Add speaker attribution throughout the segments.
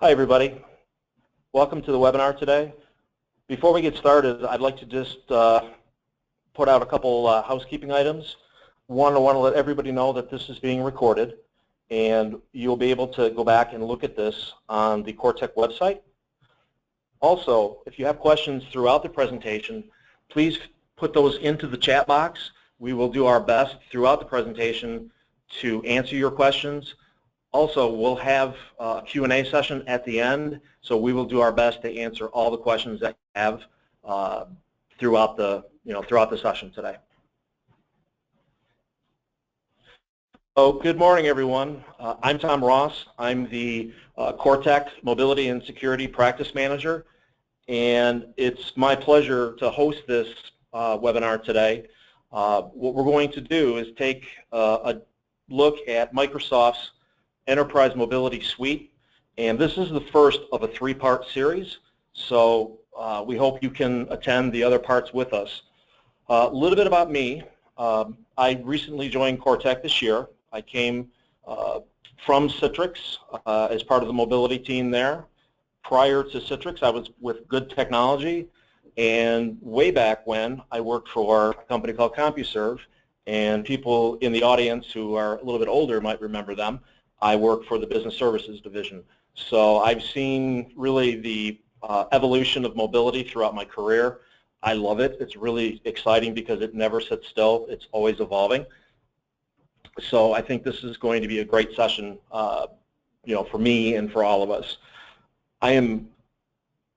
Speaker 1: Hi everybody, welcome to the webinar today. Before we get started, I'd like to just put out a couple housekeeping items. One, I want to let everybody know that this is being recorded and you'll be able to go back and look at this on the CoreTech website. Also, if you have questions throughout the presentation, please put those into the chat box. We will do our best throughout the presentation to answer your questions. Also, we'll have a Q&A session at the end, so we will do our best to answer all the questions that you have throughout the session today. So, good morning, everyone. I'm Tom Ross. I'm the CoreTech Mobility and Security Practice Manager, and it's my pleasure to host this webinar today. What we're going to do is take a look at Microsoft's Enterprise Mobility Suite, and this is the first of a three-part series, so we hope you can attend the other parts with us. A little bit about me. I recently joined CoreTech this year. I came from Citrix as part of the mobility team there. Prior to Citrix, I was with Good Technology, and way back when, I worked for a company called CompuServe, and people in the audience who are a little bit older might remember them. I work for the Business Services Division. So I've seen really the evolution of mobility throughout my career. I love it. It's really exciting because it never sits still. It's always evolving. So I think this is going to be a great session for me and for all of us. I am,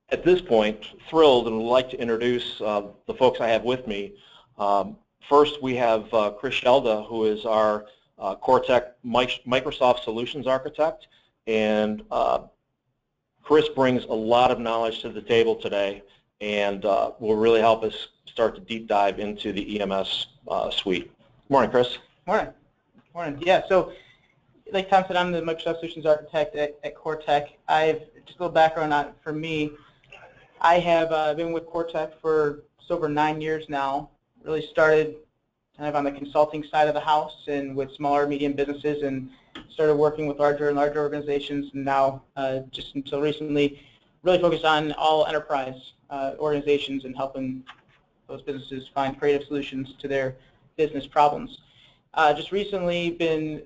Speaker 1: at this point, thrilled and would like to introduce the folks I have with me. First, we have Chris Shelda, who is our CoreTech Microsoft Solutions Architect, and Chris brings a lot of knowledge to the table today and will really help us start to deep dive into the EMS suite. Good morning, Chris.
Speaker 2: Morning. Morning. Yeah, so like Tom said, I'm the Microsoft Solutions Architect at CoreTech. Just a little background for me. I have been with CoreTech for just over 9 years now. Really started kind of on the consulting side of the house and with smaller, medium businesses, and started working with larger and larger organizations, and now just until recently really focused on all enterprise organizations and helping those businesses find creative solutions to their business problems. Just recently been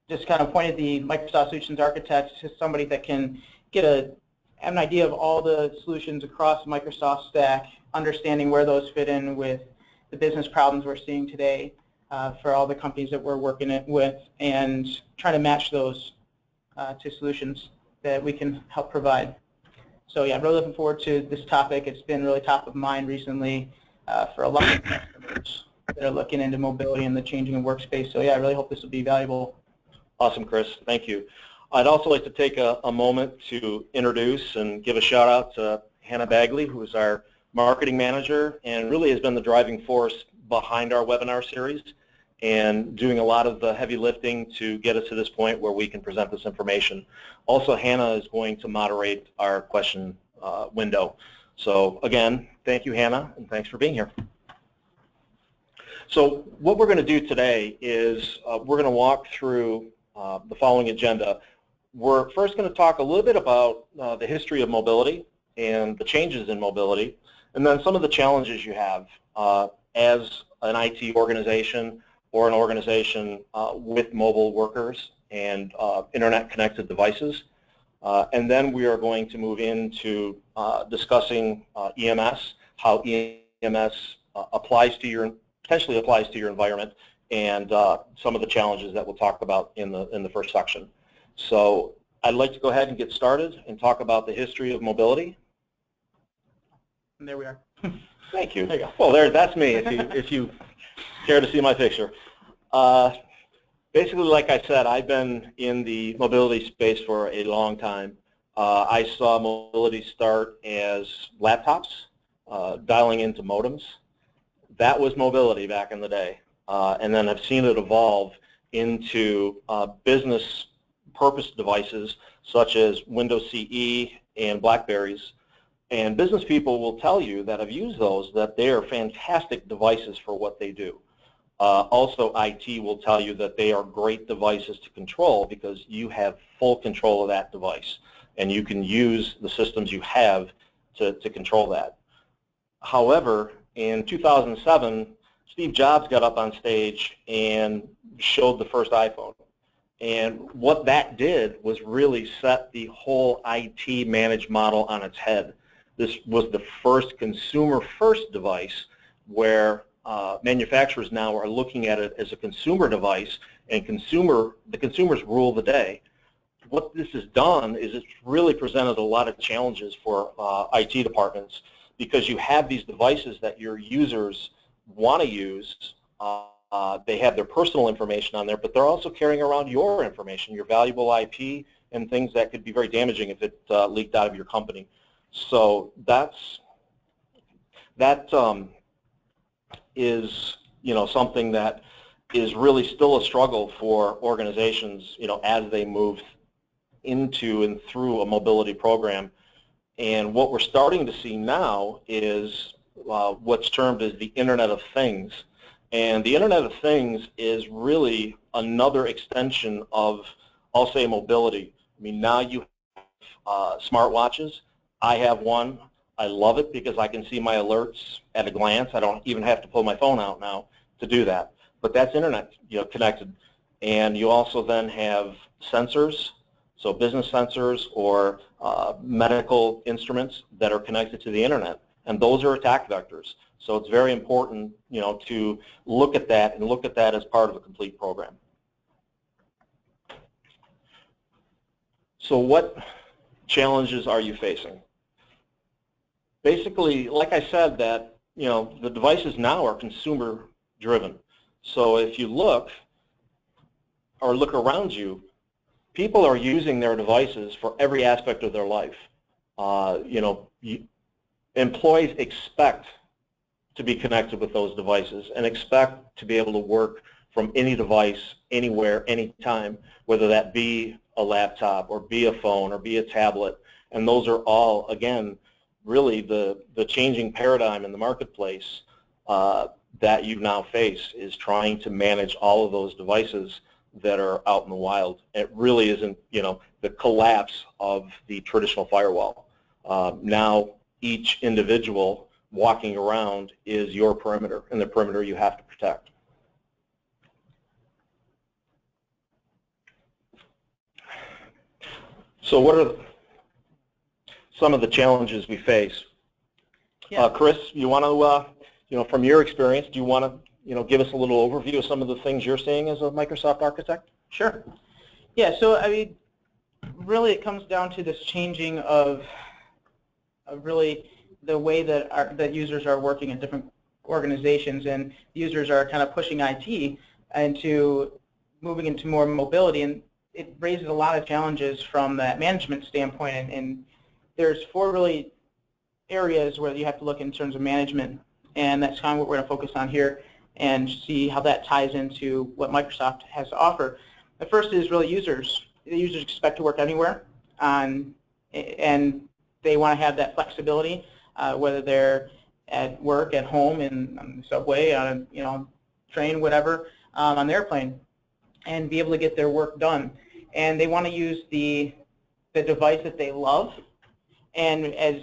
Speaker 2: just kind of appointed the Microsoft Solutions Architect as somebody that can have an idea of all the solutions across the Microsoft stack, understanding where those fit in with the business problems we're seeing today for all the companies that we're working with, and trying to match those to solutions that we can help provide. So yeah, I'm really looking forward to this topic. It's been really top of mind recently for a lot of customers that are looking into mobility and the changing of workspace. So yeah, I really hope this will be valuable.
Speaker 1: Awesome, Chris. Thank you. I'd also like to take a moment to introduce and give a shout out to Hannah Bagley, who is our marketing manager and really has been the driving force behind our webinar series and doing a lot of the heavy lifting to get us to this point where we can present this information. Also, Hannah is going to moderate our question window. So again, thank you, Hannah, and thanks for being here. So what we're going to do today is we're going to walk through the following agenda. We're first going to talk a little bit about the history of mobility and the changes in mobility, and then some of the challenges you have as an IT organization or an organization with mobile workers and internet-connected devices. And then we are going to move into discussing EMS, how EMS potentially applies to your environment, and some of the challenges that we'll talk about in the first section. So I'd like to go ahead and get started and talk about the history of mobility.
Speaker 2: And there we are.
Speaker 1: Thank you.
Speaker 2: There you go.
Speaker 1: Well, that's me, if you care to see my picture. Basically, like I said, I've been in the mobility space for a long time. I saw mobility start as laptops, dialing into modems. That was mobility back in the day. And then I've seen it evolve into business purpose devices such as Windows CE and Blackberries. And business people will tell you that have used those that they are fantastic devices for what they do. Also, IT will tell you that they are great devices to control because you have full control of that device. and you can use the systems you have to control that. However, in 2007, Steve Jobs got up on stage and showed the first iPhone. And what that did was really set the whole IT managed model on its head. This was the first consumer-first device where manufacturers now are looking at it as a consumer device, and the consumers rule the day. What this has done is it's really presented a lot of challenges for IT departments, because you have these devices that your users want to use. They have their personal information on there, but they're also carrying around your information, your valuable IP, and things that could be very damaging if it leaked out of your company. So that is something that is really still a struggle for organizations as they move into and through a mobility program. And what we're starting to see now is what's termed as the Internet of Things. And the Internet of Things is really another extension of, I'll say, mobility. I mean, now you have smartwatches. I have one. I love it because I can see my alerts at a glance. I don't even have to pull my phone out now to do that. But that's Internet connected. And you also then have sensors, so business sensors or medical instruments that are connected to the Internet. And those are attack vectors. So it's very important, to look at that and look at that as part of a complete program. So what challenges are you facing? Basically, like I said, that the devices now are consumer driven. So if you look around you, people are using their devices for every aspect of their life. Employees expect to be connected with those devices and expect to be able to work from any device, anywhere, anytime, whether that be a laptop or be a phone or be a tablet. And those are all, again, really the changing paradigm in the marketplace that you now face is trying to manage all of those devices that are out in the wild. It really isn't, the collapse of the traditional firewall. Now each individual walking around is your perimeter, and the perimeter you have to protect. So what are some of the challenges we face? Yeah. Chris, you want to, from your experience, do you want to, give us a little overview of some of the things you're seeing as a Microsoft architect?
Speaker 2: Sure. Yeah. So I mean, really, it comes down to this changing of really the way that users are working in different organizations, and users are kind of pushing IT into moving into more mobility, and it raises a lot of challenges from that management standpoint. And there's 4 really areas where you have to look in terms of management, and that's kind of what we're going to focus on here and see how that ties into what Microsoft has to offer. The first is really users. The users expect to work anywhere, and they want to have that flexibility, whether they're at work, at home, on the subway, on a train, whatever, on the airplane, and be able to get their work done. And they want to use the device that they love. And as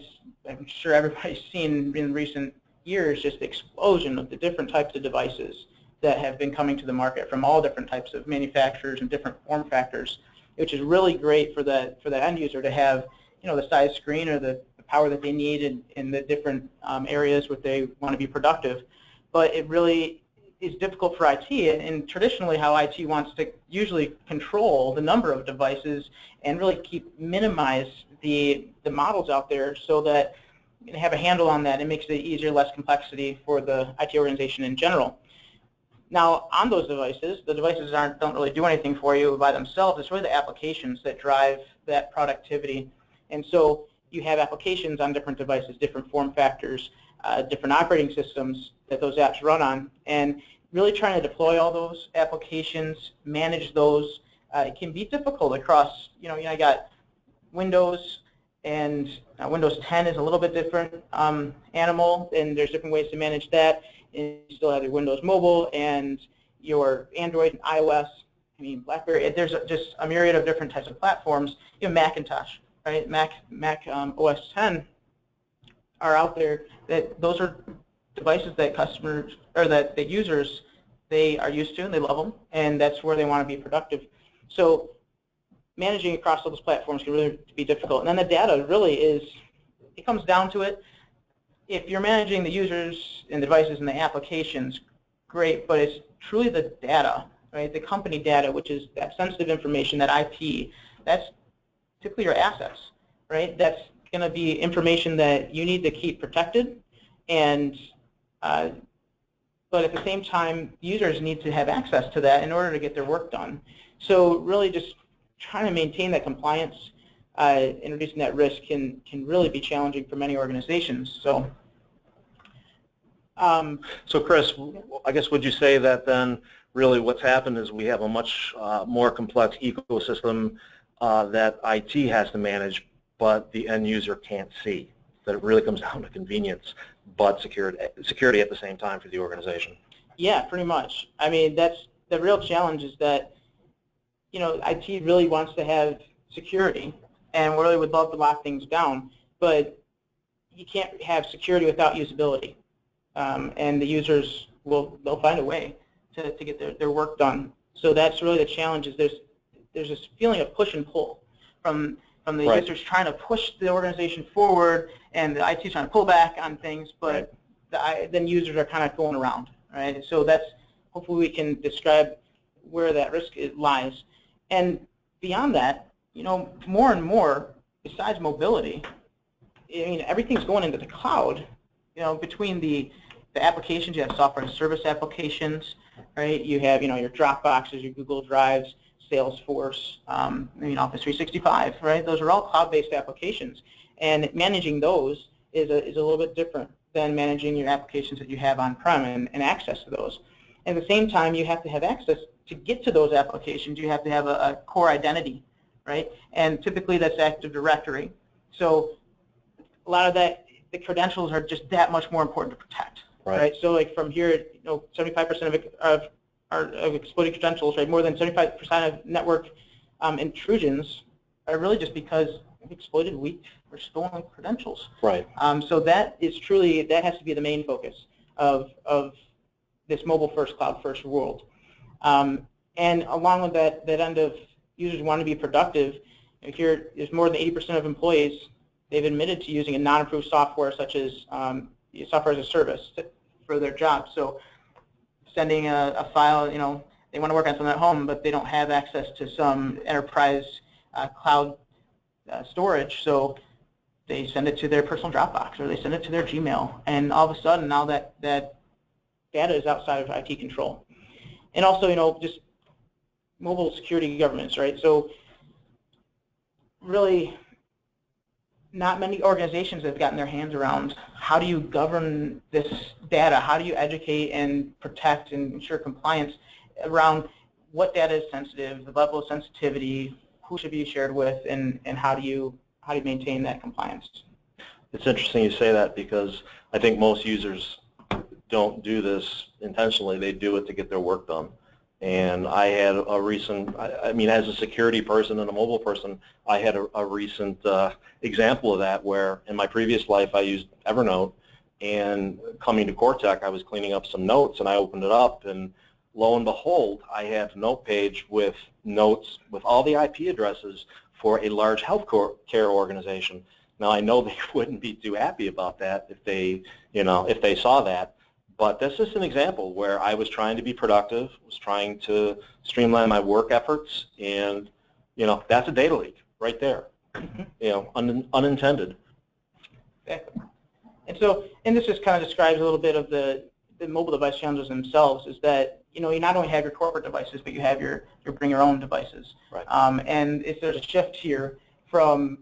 Speaker 2: I'm sure everybody's seen in recent years, just the explosion of the different types of devices that have been coming to the market from all different types of manufacturers and different form factors, which is really great for the end user to have the size screen or the power that they need in the different areas where they want to be productive. But it really is difficult for IT, and traditionally how IT wants to usually control the number of devices and really minimize the models out there so that you can have a handle on that. It makes it easier, less complexity for the IT organization in general. Now, on those devices, the devices don't really do anything for you by themselves. It's really the applications that drive that productivity. And so you have applications on different devices, different form factors, different operating systems that those apps run on, and really trying to deploy all those applications, manage those, it can be difficult across, I got Windows, and Windows 10 is a little bit different animal, and there's different ways to manage that. And you still have your Windows Mobile and your Android and iOS, BlackBerry. There's just a myriad of different types of platforms. You have Macintosh. right? Mac OS 10 are out there. That those are devices that customers or that the users they are used to and they love them, and that's where they want to be productive. So managing across all those platforms can really be difficult. And then the data really is, it comes down to it. If you're managing the users and devices and the applications, great, but it's truly the data, right? The company data, which is that sensitive information, that IP, that's typically your assets, right? That's going to be information that you need to keep protected, and but at the same time, users need to have access to that in order to get their work done. So really just trying to maintain that compliance, introducing that risk can really be challenging for many organizations. So,
Speaker 1: so Chris, I guess would you say that then really what's happened is we have a much more complex ecosystem that IT has to manage, but the end user can't see? That it really comes down to convenience, but security at the same time for the organization.
Speaker 2: Yeah, pretty much. I mean, that's the real challenge, is that IT really wants to have security and really would love to lock things down, but you can't have security without usability, and the users they'll find a way to get their work done. So that's really the challenge. Is there's this feeling of push and pull from the
Speaker 1: Right.
Speaker 2: users trying to push the organization forward, and the IT trying to pull back on things, but then users are kind of going around, right? So that's, hopefully we can describe where that risk lies. And beyond that, more and more, besides mobility, I mean, everything's going into the cloud. Between the applications, you have software and service applications, right? You have, your Dropboxes, your Google Drives, Salesforce, Office 365, right? Those are all cloud-based applications, and managing those is a little bit different than managing your applications that you have on-prem and access to those. At the same time, you have to have access to get to those applications. You have to have a core identity, right? And typically that's Active Directory. So a lot of that, the credentials are just that much more important to protect, right? So like from here, 75% of exploited credentials, right? More than 75% of network intrusions are really just because of exploited weak or stolen credentials.
Speaker 1: Right.
Speaker 2: So that has to be the main focus of this mobile-first, cloud-first world. And along with that end of users want to be productive, here is more than 80% of employees, they've admitted to using a non-approved software such as software as a service for their job. So sending a file, they want to work on something at home, but they don't have access to some enterprise cloud storage, so they send it to their personal Dropbox or they send it to their Gmail, and all of a sudden now that data is outside of IT control. And also, just mobile security governance, right? So really, not many organizations have gotten their hands around how do you govern this data, how do you educate and protect and ensure compliance around what data is sensitive, the level of sensitivity, who should be shared with, and how do you maintain that compliance.
Speaker 1: It's interesting you say that, because I think most users don't do this intentionally. They do it to get their work done. And I had a recent, I mean, as a security person and a mobile person, I had a recent example of that, where in my previous life I used Evernote, and coming to Cortec I was cleaning up some notes and I opened it up, and lo and behold, I had a note page with notes with all the IP addresses for a large health care organization. Now I know they wouldn't be too happy about that if they, if they saw that. But that's just an example where I was trying to be productive, was trying to streamline my work efforts, and that's a data leak right there. Unintended.
Speaker 2: Exactly. And this just kind of describes a little bit of the mobile device challenges themselves. Is that you not only have your corporate devices, but you have your bring your own devices.
Speaker 1: Right.
Speaker 2: And if there's a shift here from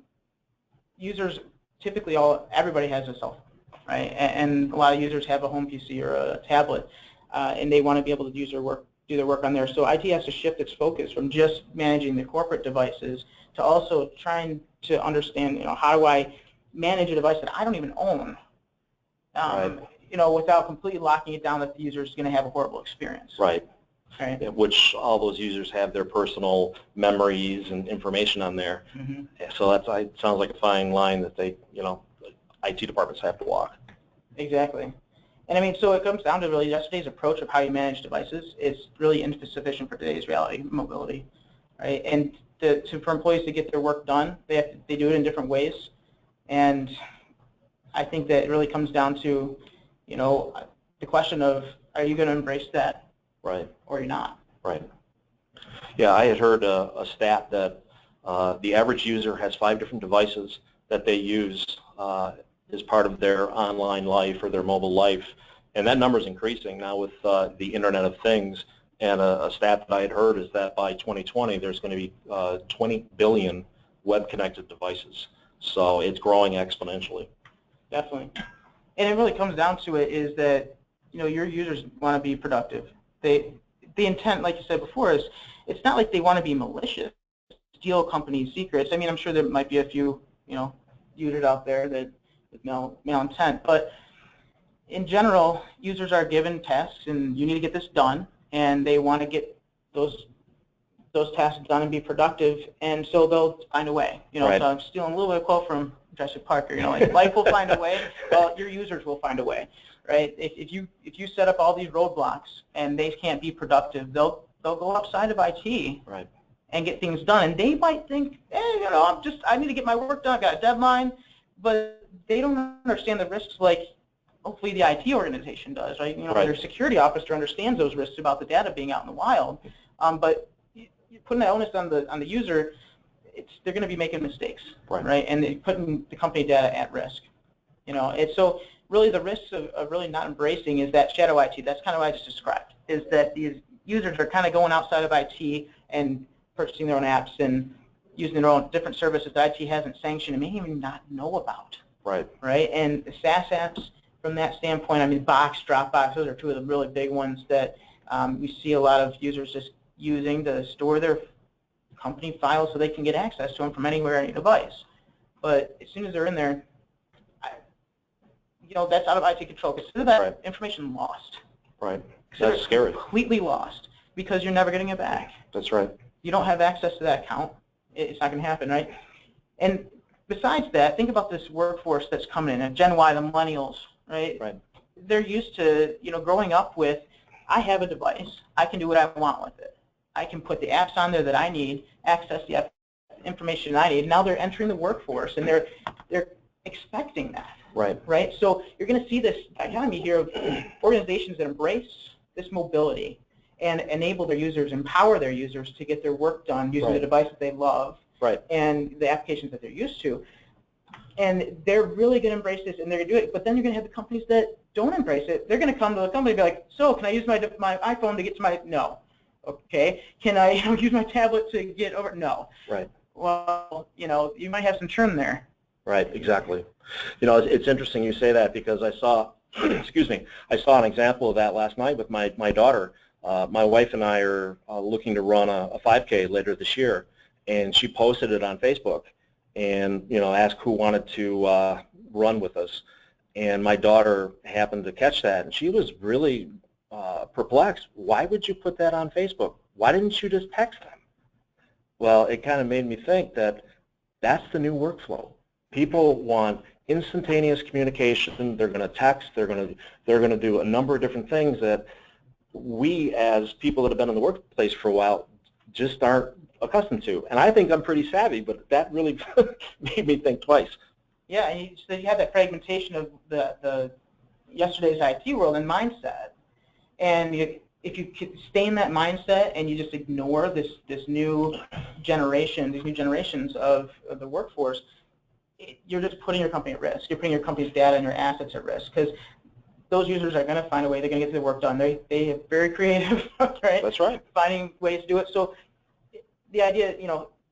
Speaker 2: users, typically everybody has a cell phone. Right, and a lot of users have a home PC or a tablet, and they want to be able to do their work on there. So IT has to shift its focus from just managing the corporate devices to also trying to understand, how do I manage a device that I don't even own,
Speaker 1: right.
Speaker 2: Without completely locking it down that the user is going to have a horrible experience.
Speaker 1: Right.
Speaker 2: Right.
Speaker 1: which all those users have their personal memories and information on there.
Speaker 2: Mm-hmm.
Speaker 1: So it sounds like a fine line that they, IT departments have to walk.
Speaker 2: Exactly. And I mean, so it comes down to really yesterday's approach of how you manage devices is really insufficient for today's reality, mobility, right? And for employees to get their work done, they do it in different ways. And I think that it really comes down to, the question of, are you going to embrace that?
Speaker 1: Right.
Speaker 2: Or you're not?
Speaker 1: Right. Yeah, I had heard a stat that the average user has 5 different devices that they use as part of their online life or their mobile life, and that number is increasing now with the Internet of Things. And a stat that I had heard is that by 2020 there's going to be 20 billion web-connected devices. So it's growing exponentially.
Speaker 2: Definitely. And it really comes down to it is that, your users want to be productive. The intent, like you said before, is it's not like they want to be malicious, steal company secrets. I mean, I'm sure there might be a few, users out there that with mal intent, but in general, users are given tasks, and you need to get this done, and they want to get those tasks done and be productive, and so they'll find a way.
Speaker 1: Right.
Speaker 2: So I'm stealing a little bit of a quote from Jurassic Parker. Like life will find a way. Well, your users will find a way, right? If you set up all these roadblocks and they can't be productive, they'll go outside of IT.
Speaker 1: Right.
Speaker 2: And get things done, and they might think, hey, I need to get my work done. I've got a deadline, but they don't understand the risks like hopefully the IT organization does, right?
Speaker 1: Right.
Speaker 2: Their security officer understands those risks about the data being out in the wild, but you're putting that onus on the user. They're going to be making mistakes, right? And they're putting the company data at risk. And so really the risks of really not embracing is that shadow IT. That's kind of what I just described. Is that these users are kind of going outside of IT and purchasing their own apps and using their own different services that IT hasn't sanctioned and may even not know about.
Speaker 1: Right.
Speaker 2: Right. And the SaaS apps, from that standpoint, I mean, Box, Dropbox, those are two of the really big ones that we see a lot of users just using to store their company files so they can get access to them from anywhere, any device. But as soon as they're in there, that's out of IT control. Consider that information lost.
Speaker 1: Right. That's scary.
Speaker 2: Completely lost because you're never getting it back.
Speaker 1: That's right.
Speaker 2: You don't have access to that account. It's not going to happen, right? And besides that, think about this workforce that's coming in, Gen Y, the millennials, right?
Speaker 1: Right.
Speaker 2: They're used to, growing up with, I have a device. I can do what I want with it. I can put the apps on there that I need, access the information I need. Now they're entering the workforce, and they're expecting that.
Speaker 1: Right.
Speaker 2: Right. So you're going to see this dichotomy here of organizations that embrace this mobility and enable their users, empower their users to get their work done using the devices they love and the applications that they're used to. And they're really going to embrace this, and they're going to do it. But then you're going to have the companies that don't embrace it. They're going to come to the company and be like, so can I use my iPhone to get to my, no. Okay. Can I use my tablet to get over, no.
Speaker 1: Right.
Speaker 2: Well, you might have some churn there.
Speaker 1: Right, exactly. It's interesting you say that because I saw, excuse me, I saw an example of that last night with my daughter. My wife and I are looking to run a 5K later this year, and she posted it on Facebook and, asked who wanted to run with us. And my daughter happened to catch that, and she was really perplexed. Why would you put that on Facebook? Why didn't you just text them? Well, it kind of made me think that that's the new workflow. People want instantaneous communication. They're going to text. They're going to do a number of different things that we, as people that have been in the workplace for a while, just aren't accustomed to. And I think I'm pretty savvy, but that really made me think twice.
Speaker 2: Yeah, and so you have that fragmentation of the yesterday's IT world and mindset. And if you stay in that mindset and you just ignore this new generation, these new generations of the workforce, you're just putting your company at risk. You're putting your company's data and your assets at risk because those users are going to find a way. They're going to get their work done. They are very creative, right?
Speaker 1: That's right.
Speaker 2: Finding ways to do it. So the idea,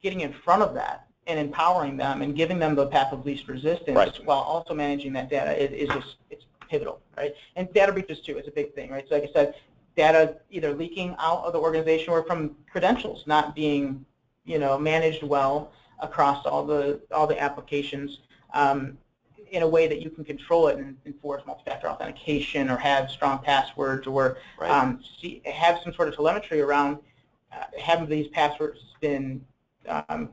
Speaker 2: getting in front of that and empowering them and giving them the path of least resistance while also managing that data is just, it's pivotal, right? And data breaches too is a big thing, right? So like I said, data either leaking out of the organization or from credentials not being, managed well across all the applications. in a way that you can control it and enforce multi-factor authentication or have strong passwords or have some sort of telemetry around have these passwords been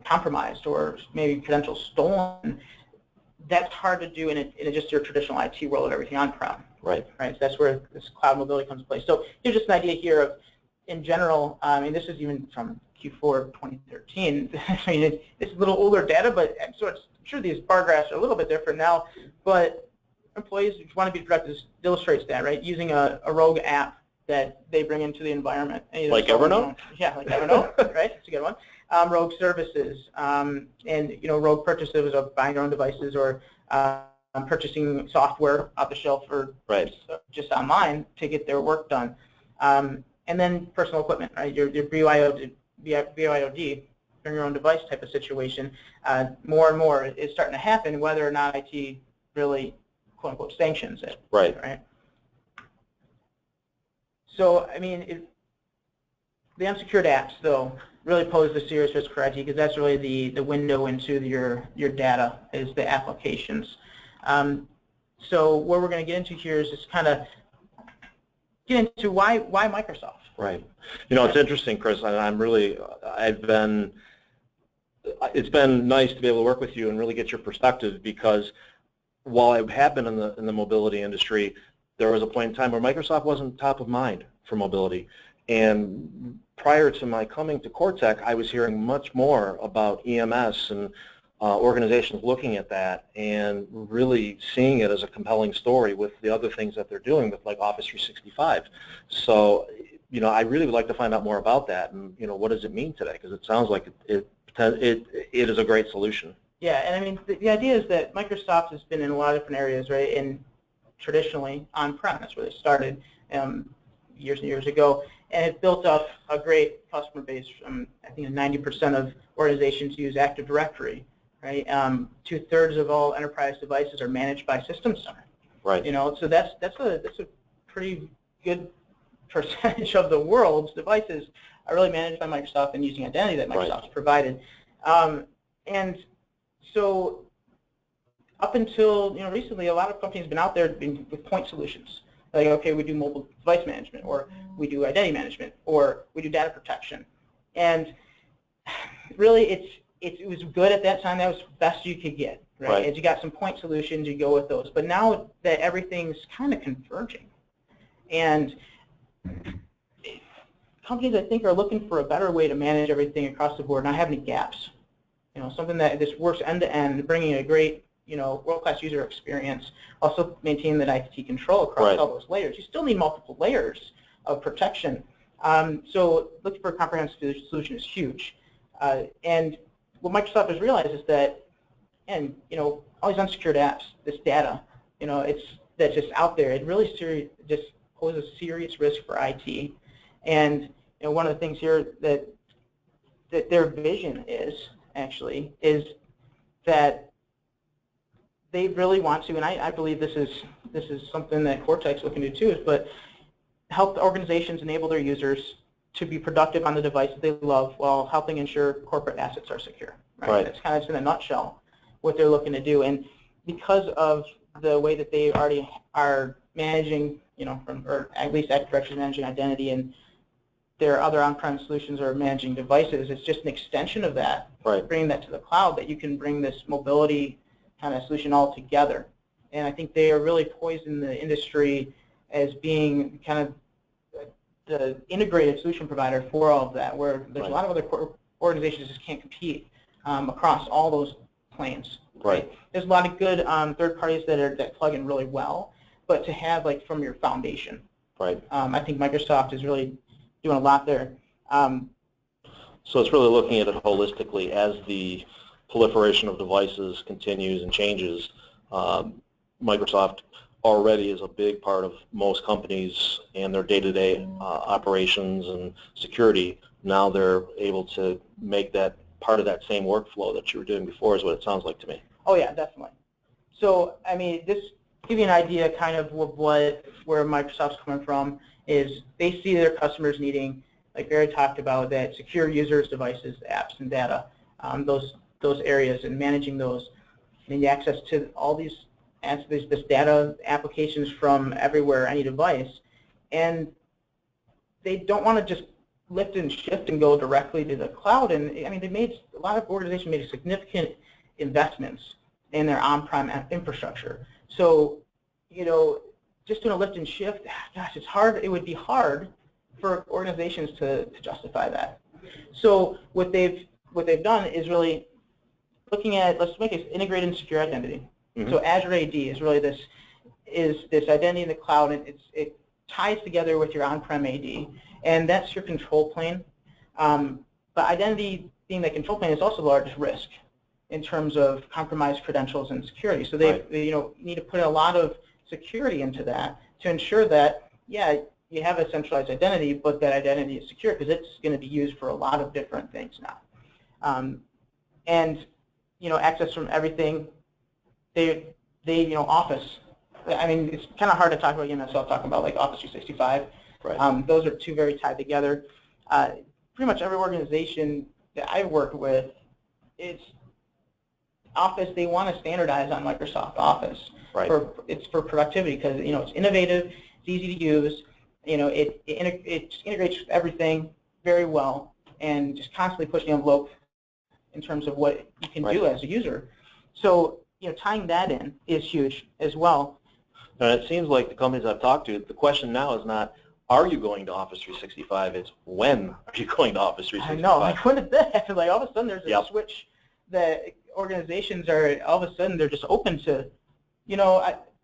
Speaker 2: compromised or maybe credentials stolen. That's hard to do in just your traditional IT world of everything on-prem.
Speaker 1: Right.
Speaker 2: Right. So that's where this cloud mobility comes into play. So here's just an idea here of, in general, I mean, this is even from Q4 of 2013. I mean, it's a little older data, but so I'm sure these bar graphs are a little bit different now. But employees want to be productive. This illustrates that, right? Using a rogue app that they bring into the environment.
Speaker 1: Like Evernote?
Speaker 2: Yeah, like Evernote, right? That's a good one. Rogue services, and rogue purchases of buying their own devices or purchasing software off the shelf or just online to get their work done. And then personal equipment, right? Your BYOD, bring your own device type of situation. More and more is starting to happen, whether or not IT really, quote unquote, sanctions it. Right. So, I mean, the unsecured apps, though, really pose a serious risk for IT because that's really the window into your data is the applications. So what we're going to get into here is just kind of get into why Microsoft.
Speaker 1: Right. It's interesting, Chris, and it's been nice to be able to work with you and really get your perspective because while I have been in the mobility industry, there was a point in time where Microsoft wasn't top of mind for mobility. And prior to my coming to CoreTech, I was hearing much more about EMS and organizations looking at that and really seeing it as a compelling story with the other things that they're doing with like Office 365. So, I really would like to find out more about that and, what does it mean today? Because it sounds like it is a great solution.
Speaker 2: Yeah, and I mean, the idea is that Microsoft has been in a lot of different areas, right? And traditionally on-prem, that's where they started years and years ago. And it built up a great customer base. I think 90% of organizations use Active Directory, right? 2/3 of all enterprise devices are managed by System Center.
Speaker 1: Right.
Speaker 2: So that's a pretty good percentage of the world's devices are really managed by Microsoft and using identity that Microsoft's provided. And so up until recently, a lot of companies have been out there with point solutions. Like, okay, we do mobile device management, or we do identity management, or we do data protection. And really, it was good at that time. That was the best you could get, right? As you got some point solutions, you go with those. But now that everything's kind of converging, and companies, I think, are looking for a better way to manage everything across the board, not have any gaps. Something that just works end to end, bringing a great world-class user experience, also maintain that IT control across all those layers. You still need multiple layers of protection. So looking for a comprehensive solution is huge. And what Microsoft has realized is that, and all these unsecured apps, this data, that's just out there, it really just poses a serious risk for IT. And one of the things here that their vision is that they really want to, and I believe this is something that CoreTech's looking to do too, but help the organizations enable their users to be productive on the device that they love while helping ensure corporate assets are secure. Right? That's kind of just in a nutshell what they're looking to do. And because of the way that they already are managing, or at least Active Directory is managing identity, and their other on-prem solutions are managing devices, it's just an extension of that, bringing that to the cloud, that you can bring this mobility kind of solution all together. And I think they are really poised in the industry as being kind of the integrated solution provider for all of that, where there's a lot of other organizations just can't compete across all those planes. Right. There's a lot of good third parties that plug in really well, but to have from your foundation. Right. I think Microsoft is really doing a lot there.
Speaker 1: So it's really looking at it holistically as the proliferation of devices continues and changes. Microsoft already is a big part of most companies and their day-to-day operations and security. Now they're able to make that part of that same workflow that you were doing before, is what it sounds like to me.
Speaker 2: Oh yeah, definitely. So I mean, this give you an idea kind of where Microsoft's coming from is they see their customers needing, like Barry talked about, that secure users, devices, apps, and data, those areas, and managing those, and the access to all these and so there's this data applications from everywhere, any device, and they don't want to just lift and shift and go directly to the cloud. And I mean, a lot of organizations made significant investments in their on-prem infrastructure. So, just doing a lift and shift, gosh, it's hard. It would be hard for organizations to justify that. So what they've done is really looking at, let's make it integrated and secure identity. Mm-hmm. So Azure AD is really this identity in the cloud, and it ties together with your on-prem AD, and that's your control plane. But identity being the control plane is also the largest risk in terms of compromised credentials and security. So they need to put a lot of security into that to ensure that, yeah, you have a centralized identity, but that identity is secure because it's going to be used for a lot of different things now. And access from everything. Office. I mean, it's kind of hard to talk about EMS without talking about like Office 365. Right. Those are two very tied together. Pretty much every organization that I've worked with, it's Office. They want to standardize on Microsoft Office. Right. It's for productivity because it's innovative, it's easy to use. It integrates with everything very well, and just constantly pushing the envelope in terms of what you can do as a user. So tying that in is huge as well.
Speaker 1: And it seems like the companies I've talked to, the question now is not, are you going to Office 365? It's when are you going to Office 365?
Speaker 2: I know. Like when did that happen? Like all of a sudden there's a switch that organizations are all of a sudden they're just open to.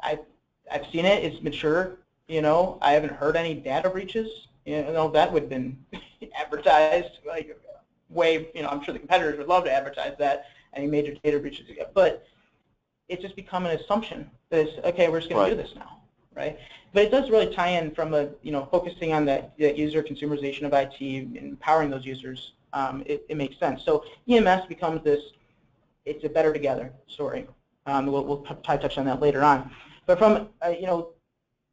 Speaker 2: I've seen it. It's mature. I haven't heard any data breaches. That would have been advertised like way. I'm sure the competitors would love to advertise that any major data breaches, but it's just become an assumption that it's okay. We're just going to do this now, right? But it does really tie in from a focusing on that user consumerization of IT and empowering those users. It makes sense. So EMS becomes this. It's a better together story. We'll touch on that later on. But from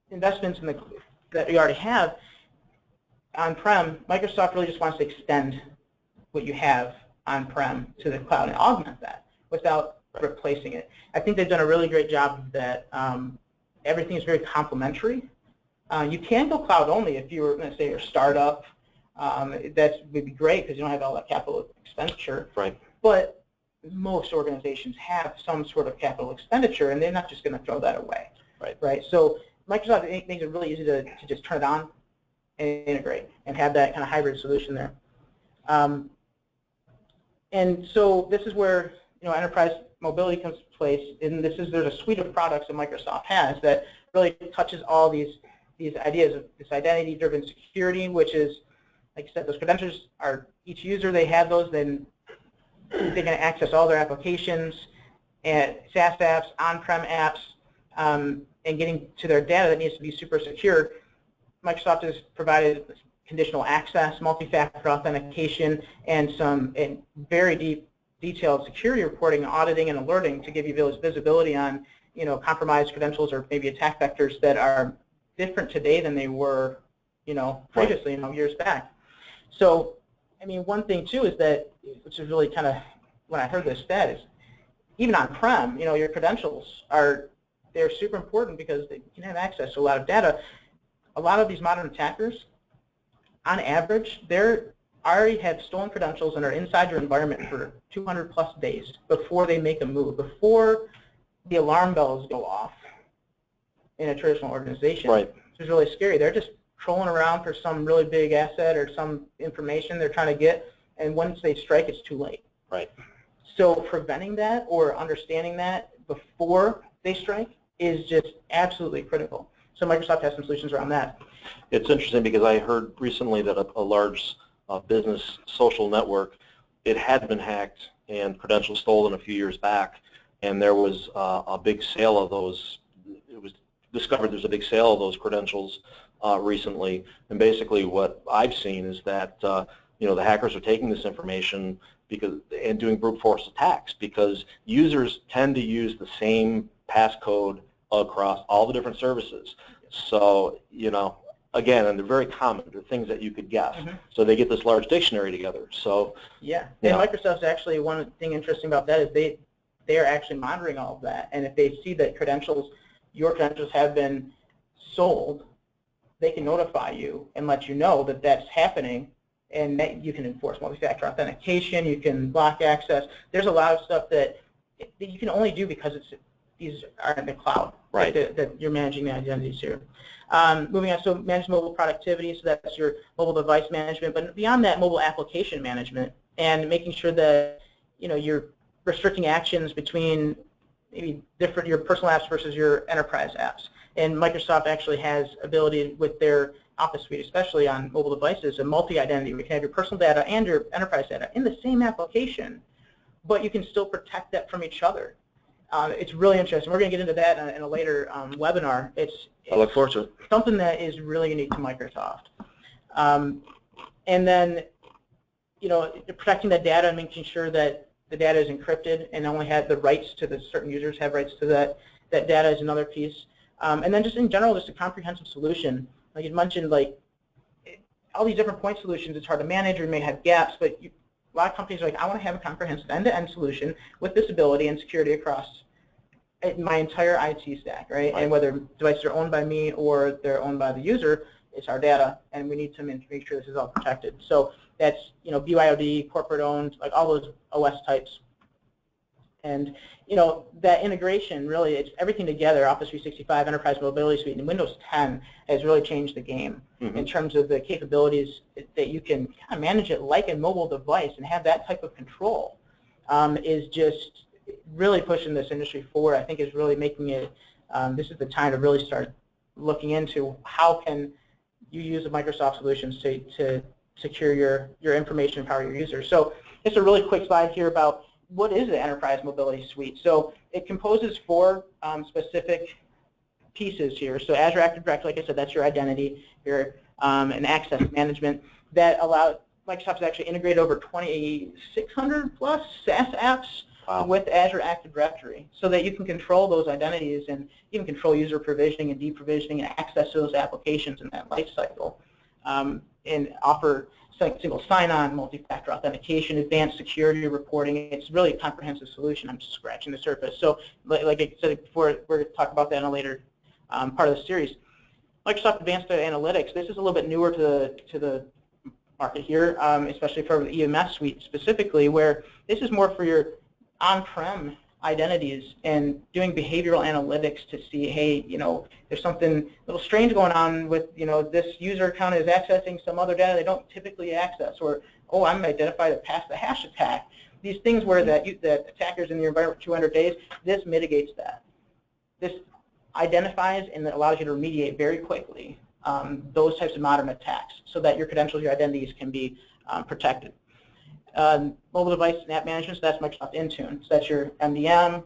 Speaker 2: investments that we already have on-prem, Microsoft really just wants to extend what you have on-prem to the cloud and augment that without replacing it. I think they've done a really great job of that. Everything is very complementary. You can go cloud only if you were going to say you're a startup. That would be great because you don't have all that capital expenditure. Right. But most organizations have some sort of capital expenditure, and they're not just going to throw that away. Right. So Microsoft makes it really easy to just turn it on and integrate and have that kind of hybrid solution there. And so this is where enterprise mobility comes to place, and there's a suite of products that Microsoft has that really touches all these ideas of this identity-driven security, which is, like I said, those credentials are each user. They have those, then they're going to access all their applications and SaaS apps, on-prem apps, and getting to their data that needs to be super secure. Microsoft has provided conditional access, multi-factor authentication, and some very detailed security reporting, auditing, and alerting to give you visibility on compromised credentials or maybe attack vectors that are different today than they were previously, years back. So, I mean, one thing too is that, which is really kind of when I heard this stat, is even on-prem, your credentials they're super important because they can have access to a lot of data. A lot of these modern attackers, on average, they already have stolen credentials and are inside your environment for 200 plus days before they make a move, before the alarm bells go off in a traditional organization. Right. Which is really scary. They're just trolling around for some really big asset or some information they're trying to get, and once they strike, it's too late. Right. So preventing that or understanding that before they strike is just absolutely critical. So Microsoft has some solutions around that.
Speaker 1: It's interesting because I heard recently that a large business social network, it had been hacked and credentials stolen a few years back, and there was a big sale of those. It was discovered there's a big sale of those credentials recently, and basically what I've seen is that the hackers are taking this information and doing brute force attacks because users tend to use the same passcode across all the different services. So, again, and they're very common. They're things that you could guess. Mm-hmm. So they get this large dictionary together. So
Speaker 2: yeah, and Microsoft's actually, one thing interesting about that is they're actually monitoring all of that. And if they see that your credentials have been sold, they can notify you and let you know that that's happening, and that you can enforce multi-factor authentication, you can block access. There's a lot of stuff that you can only do because these are in the cloud,
Speaker 1: right?
Speaker 2: That you're managing the identities here. Moving on, so manage mobile productivity, so that's your mobile device management, but beyond that, mobile application management, and making sure that you're restricting actions between maybe your personal apps versus your enterprise apps. And Microsoft actually has ability with their Office suite, especially on mobile devices, a multi-identity. We can have your personal data and your enterprise data in the same application, but you can still protect that from each other. It's really interesting. We're going to get into that in a later webinar.
Speaker 1: I look forward to it.
Speaker 2: Something that is really unique to Microsoft. And then, protecting that data and making sure that the data is encrypted and only have the rights to certain users have rights to that data is another piece. And then just in general, just a comprehensive solution. Like you mentioned, like all these different point solutions, it's hard to manage or you may have gaps, but a lot of companies are like, I want to have a comprehensive end-to-end solution with visibility and security across my entire IT stack, right? And whether devices are owned by me or they're owned by the user, it's our data, and we need to make sure this is all protected. So that's BYOD, corporate owned, like all those OS types. And that integration, really, it's everything together. Office 365, Enterprise Mobility Suite, and Windows 10 has really changed the game in terms of the capabilities that you can kind of manage it like a mobile device and have that type of control. Is just really pushing this industry forward. I think is really making it. This is the time to really start looking into how can you use the Microsoft solutions to secure your information and power your users. So just a really quick slide here about what is the Enterprise Mobility Suite. So it composes 4 specific pieces here. So Azure Active Directory, like I said, that's your identity, and access management that allow Microsoft to actually integrate over 2,600 plus SaaS apps with Azure Active Directory, so that you can control those identities and even control user provisioning and deprovisioning and access to those applications in that life cycle, and offer single sign-on, multi-factor authentication, advanced security reporting. It's really a comprehensive solution. I'm just scratching the surface. So like I said before, we're going to talk about that in a later part of the series. Microsoft Advanced Data Analytics, this is a little bit newer to the market here, especially for the EMS suite specifically, where this is more for your on-prem identities and doing behavioral analytics to see, hey, there's something a little strange going on with, this user account is accessing some other data they don't typically access, or, oh, I'm identified to pass the hash attack. These things where that attackers in your environment for 200 days, this mitigates that. This identifies and allows you to remediate very quickly those types of modern attacks, so that your credentials, your identities can be protected. Mobile device and app management, so that's Microsoft Intune. So that's your MDM,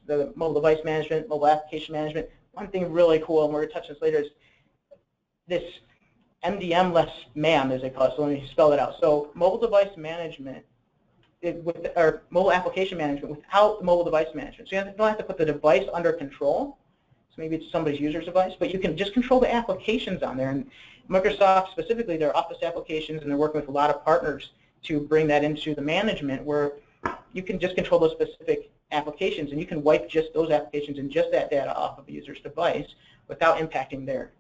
Speaker 2: the mobile device management, mobile application management. One thing really cool, and we're going to touch this later, is this MDM-less MAM, as they call it. So let me spell it out. So mobile device management, or mobile application management without the mobile device management. So you don't have to put the device under control. So maybe it's somebody's user's device, but you can just control the applications on there. And Microsoft, specifically their Office applications, and they're working with a lot of partners to bring that into the management, where you can just control those specific applications, and you can wipe just those applications and just that data off of a user's device without impacting their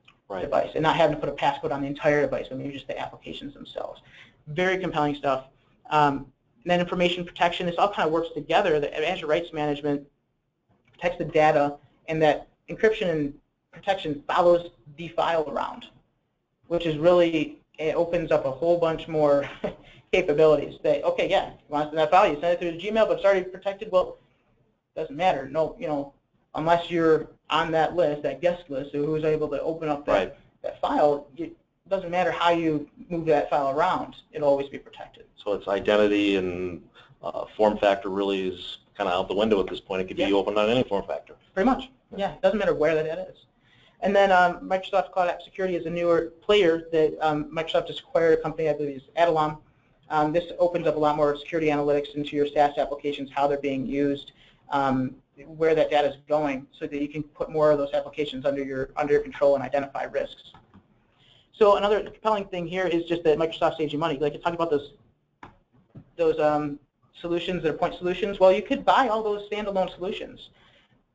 Speaker 2: device, and not having to put a passcode on the entire device, but maybe just the applications themselves. Very compelling stuff. And then information protection, this all kind of works together. The Azure Rights Management protects the data, and that encryption and protection follows the file around, which is really, it opens up a whole bunch more capabilities. That, okay, yeah, you want to send that file, you send it through the Gmail, but it's already protected. Well, doesn't matter. No, unless you're on that list, that guest list, who's able to open up that file, it doesn't matter how you move that file around. It'll always be protected.
Speaker 1: So its identity and form factor really is kind of out the window at this point. It could be opened on any form factor.
Speaker 2: Pretty much. Yeah, it doesn't matter where that is. And then Microsoft Cloud App Security is a newer player that Microsoft just acquired, a company, I believe, is Adelon. This opens up a lot more security analytics into your SaaS applications, how they're being used, where that data is going, so that you can put more of those applications under your control and identify risks. So another compelling thing here is just that Microsoft saves you money. Like, talk about those solutions that are point solutions, well, you could buy all those standalone solutions,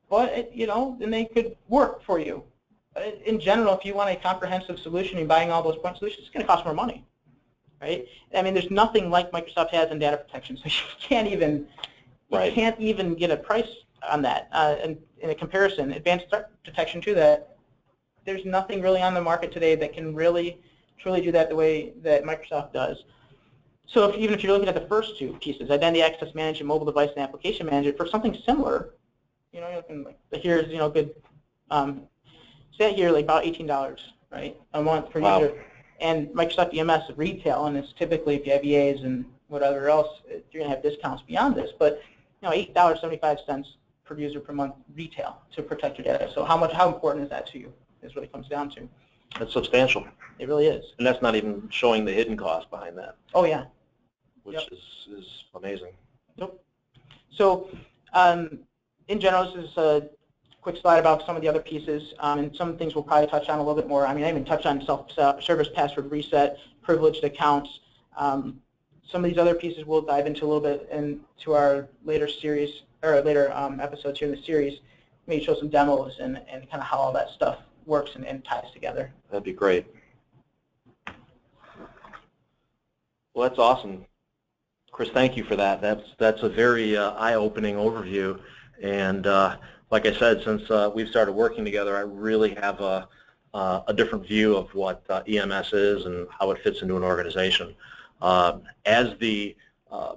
Speaker 2: but then they could work for you. In general, if you want a comprehensive solution and buying all those point solutions, it's going to cost more money, right? I mean, there's nothing like Microsoft has in data protection, so you can't even get a price on that. And in a comparison, advanced threat detection to that, there's nothing really on the market today that can really truly do that the way that Microsoft does. So even if you're looking at the first two pieces, identity access management, mobile device and application management, for something similar, you're looking like here's good. Say here like about $18, right, a month per user, and Microsoft EMS retail, and it's typically if you have EAs and whatever else, you're gonna have discounts beyond this, but $8.75 per user per month retail to protect your data. So how important is that to you? Is what it comes down to.
Speaker 1: That's substantial.
Speaker 2: It really is.
Speaker 1: And that's not even showing the hidden cost behind that.
Speaker 2: Oh yeah.
Speaker 1: Which is amazing.
Speaker 2: Yep. So in general, this is a quick slide about some of the other pieces, and some things we'll probably touch on a little bit more. I mean, I even touched on self-service password reset, privileged accounts. Some of these other pieces we'll dive into a little bit into our later series, or later episodes here in the series. Maybe show some demos and kind of how all that stuff works and ties together.
Speaker 1: That'd be great. Well, that's awesome. Chris, thank you for that. That's a very eye-opening overview. And like I said, since we've started working together, I really have a different view of what EMS is and how it fits into an organization. As the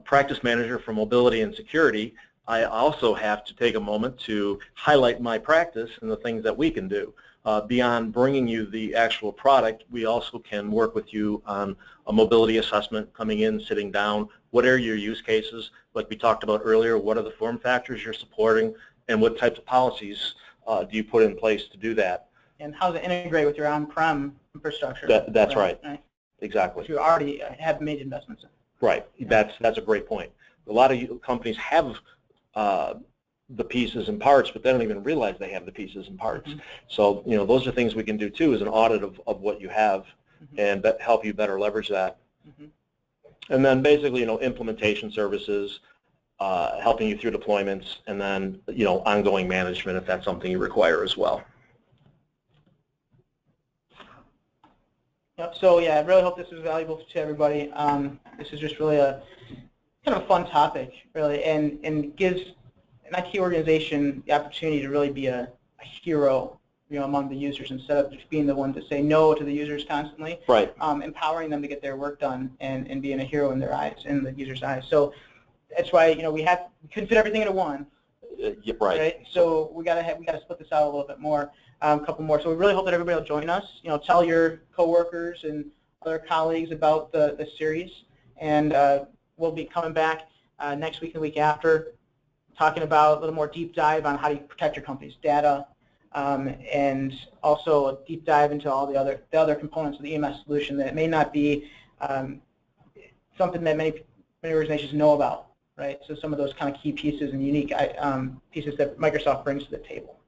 Speaker 1: practice manager for mobility and security, I also have to take a moment to highlight my practice and the things that we can do. Beyond bringing you the actual product, we also can work with you on a mobility assessment, coming in, sitting down. What are your use cases? Like we talked about earlier, what are the form factors you're supporting, and what types of policies do you put in place to do that?
Speaker 2: And how does it integrate with your on-prem infrastructure?
Speaker 1: That's right. Exactly.
Speaker 2: Which you already have made investments in.
Speaker 1: Right. Yeah. That's a great point. A lot of companies have the pieces and parts, but they don't even realize they have the pieces and parts. Mm-hmm. So, those are things we can do too, is an audit of what you have, mm-hmm. and help you better leverage that. Mm-hmm. And then basically, implementation services, helping you through deployments, and then, ongoing management if that's something you require as well.
Speaker 2: Yep. So yeah, I really hope this was valuable to everybody. This is just really a kind of a fun topic, really, and gives an IT organization the opportunity to really be a hero, among the users, instead of just being the one to say no to the users constantly.
Speaker 1: Right.
Speaker 2: Empowering them to get their work done and being a hero in their eyes, in the users' eyes. So that's why we couldn't fit everything into one. Right. So we got to split this out a little bit more, a couple more. So we really hope that everybody will join us. Tell your coworkers and other colleagues about the series, and we'll be coming back next week and the week after, talking about a little more deep dive on how to protect your company's data, and also a deep dive into all the other components of the EMS solution that may not be something that many organizations know about. Right, so some of those kind of key pieces and unique pieces that Microsoft brings to the table.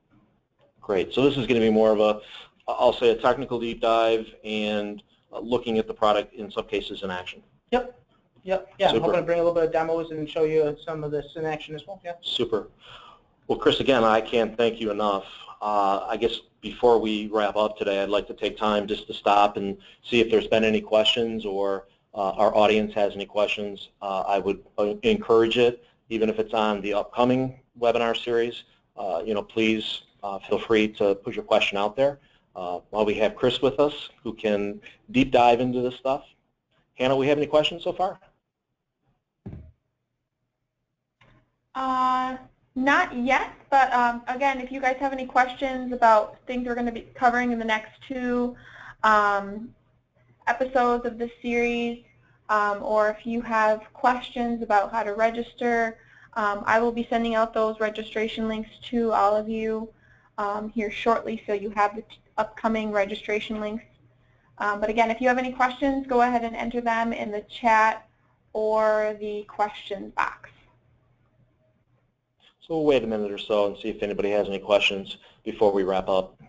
Speaker 1: Great. So this is going to be more of I'll say a technical deep dive and looking at the product in some cases in action.
Speaker 2: Yep. Yeah, I'm hoping to bring a little bit of demos and show you some of this in action as well. Yeah.
Speaker 1: Super. Well, Chris, again, I can't thank you enough. I guess before we wrap up today, I'd like to take time just to stop and see if there's been any questions, or our audience has any questions. I would encourage it, even if it's on the upcoming webinar series. Please feel free to put your question out there. While we have Chris with us, who can deep dive into this stuff. Hannah, we have any questions so far?
Speaker 3: Not yet, but again, if you guys have any questions about things we're going to be covering in the next two episodes of this series, or if you have questions about how to register, I will be sending out those registration links to all of you here shortly, so you have the upcoming registration links. But again, if you have any questions, go ahead and enter them in the chat or the questions box.
Speaker 1: So we'll wait a minute or so and see if anybody has any questions before we wrap up.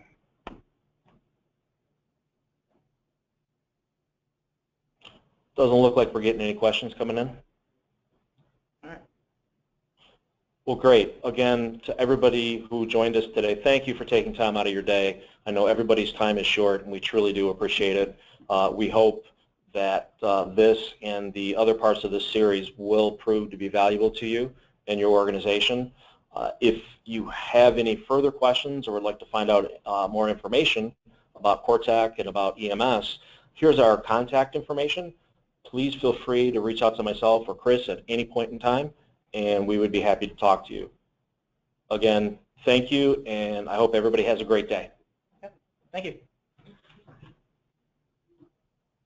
Speaker 1: Doesn't look like we're getting any questions coming in.
Speaker 2: All right.
Speaker 1: Well, great. Again, to everybody who joined us today, thank you for taking time out of your day. I know everybody's time is short, and we truly do appreciate it. We hope that this and the other parts of this series will prove to be valuable to you and your organization. If you have any further questions or would like to find out more information about CoreTech and about EMS, here's our contact information. Please feel free to reach out to myself or Chris at any point in time, and we would be happy to talk to you. Again, thank you, and I hope everybody has a great day.
Speaker 2: Thank you.